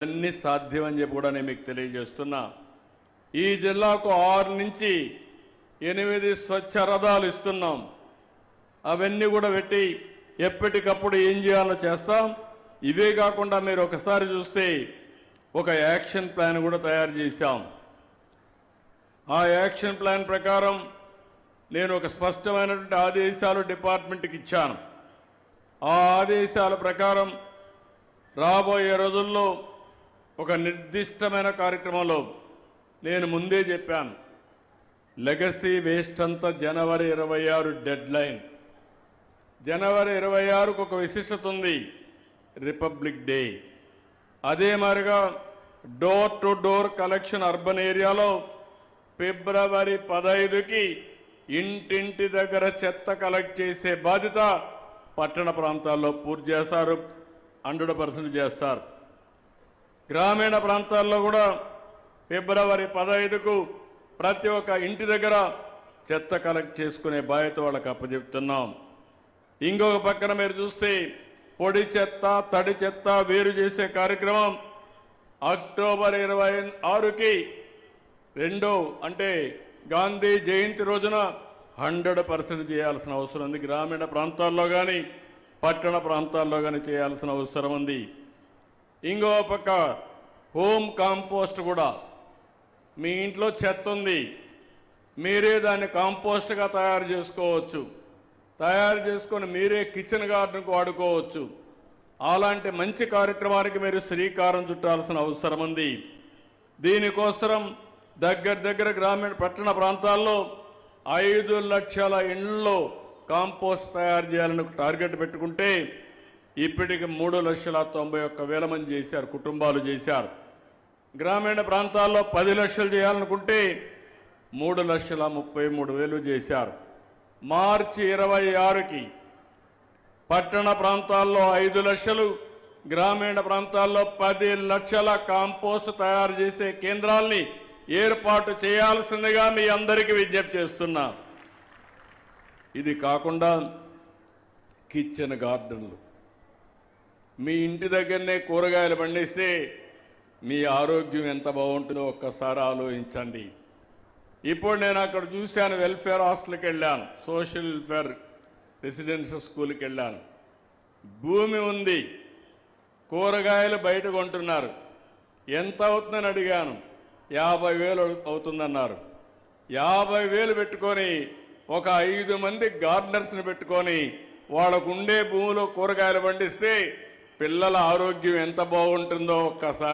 అన్ని సాధ్యమని చెప్పి కూడా నేను మీకు తెలియజేస్తున్నా. ఈ జిల్లాకు 6 నుంచి 8 స్వచ్ఛ రథాలు ఇస్తున్నాం. అవన్నీ కూడా పెట్టి ఎప్పటికప్పుడు ఏం చేయాలో చేస్తాం. ఇవే కాకుండా మీరు ఒకసారి చూస్తే ఒక యాక్షన్ ప్లాన్ కూడా తయారు చేశాం. ఆ యాక్షన్ ప్లాన్ ప్రకారం నేను ఒక స్పష్టమైనటువంటి ఆదేశాలు డిపార్ట్మెంట్కి ఇచ్చాను. ఆ ఆదేశాల ప్రకారం రాబోయే రోజుల్లో ఒక నిర్దిష్టమైన కార్యక్రమంలో నేను ముందే చెప్పాను, లెగసీ వేస్ట్ అంతా జనవరి 26 డెడ్ లైన్. జనవరి 26కు ఒక విశిష్టత ఉంది, రిపబ్లిక్ డే. అదే మాదిరిగా door to door collection urban ఏరియాలో ఫిబ్రవరి 15కి ఇంటింటి దగ్గర చెత్త కలెక్ట్ చేసే బాధ్యత పట్టణ ప్రాంతాల్లో పూర్తి చేస్తారు, 100% చేస్తారు. గ్రామీణ ప్రాంతాల్లో కూడా ఫిబ్రవరి 15కు ప్రతి ఒక్క ఇంటి దగ్గర చెత్త కలెక్ట్ చేసుకునే బాధ్యత వాళ్ళకి అప్పచెప్తున్నాం. ఇంకొక పక్కన మీరు చూస్తే పొడి చెత్త తడి చెత్త వేరు చేసే కార్యక్రమం అక్టోబర్ 26కి అంటే గాంధీ జయంతి రోజున 100% చేయాల్సిన అవసరం ఉంది. గ్రామీణ ప్రాంతాల్లో కానీ పట్టణ ప్రాంతాల్లో కానీ చేయాల్సిన అవసరం ఉంది. ఇంకో పక్క హోమ్ కాంపోస్ట్ కూడా, మీ ఇంట్లో చెత్త ఉంది, మీరే దాన్ని కాంపోస్ట్గా తయారు చేసుకోవచ్చు. తయారు చేసుకొని మీరే కిచెన్ గార్డెన్కు వాడుకోవచ్చు. అలాంటి మంచి కార్యక్రమానికి మీరు శ్రీకారం చుట్టాల్సిన అవసరం ఉంది. దీనికోసం దగ్గర గ్రామీణ పట్టణ ప్రాంతాల్లో 5 లక్షల ఇళ్లలో కాంపోస్ట్ తయారు చేయాలని టార్గెట్ పెట్టుకుంటే ఇప్పటికి 3,91,000 మంది చేశారు, కుటుంబాలు చేశారు. గ్రామీణ ప్రాంతాల్లో 10 లక్షలు చేయాలనుకుంటే 3,33,000 చేశారు. మార్చి 26కి పట్టణ ప్రాంతాల్లో 5 లక్షలు, గ్రామీణ ప్రాంతాల్లో 10 లక్షల కాంపోస్ట్ తయారు చేసే కేంద్రాల్ని ఏర్పాటు చేయాల్సిందిగా మీ అందరికీ విజ్ఞప్తి చేస్తున్నా. ఇది కాకుండా కిచెన్ గార్డెన్లు, మీ ఇంటి దగ్గరనే కూరగాయలు పండిస్తే మీ ఆరోగ్యం ఎంత బాగుంటుందో ఒక్కసారి ఆలోచించండి. ఇప్పుడు నేను అక్కడ చూశాను, వెల్ఫేర్ హాస్టల్కి వెళ్ళాను, సోషల్ వెల్ఫేర్ రెసిడెన్షియల్ స్కూల్కి వెళ్ళాను. భూమి ఉంది, కూరగాయలు బయట కొంటున్నారు. ఎంత అవుతుందని అడిగాను, 50,000 అవుతుందన్నారు. 50,000 పెట్టుకొని ఒక 5 మంది గార్డెనర్స్ని పెట్టుకొని వాళ్ళకు ఉండే భూమిలో కూరగాయలు పండిస్తే పిల్లల ఆరోగ్యం ఎంత బాగుంటుందో ఒక్కసారి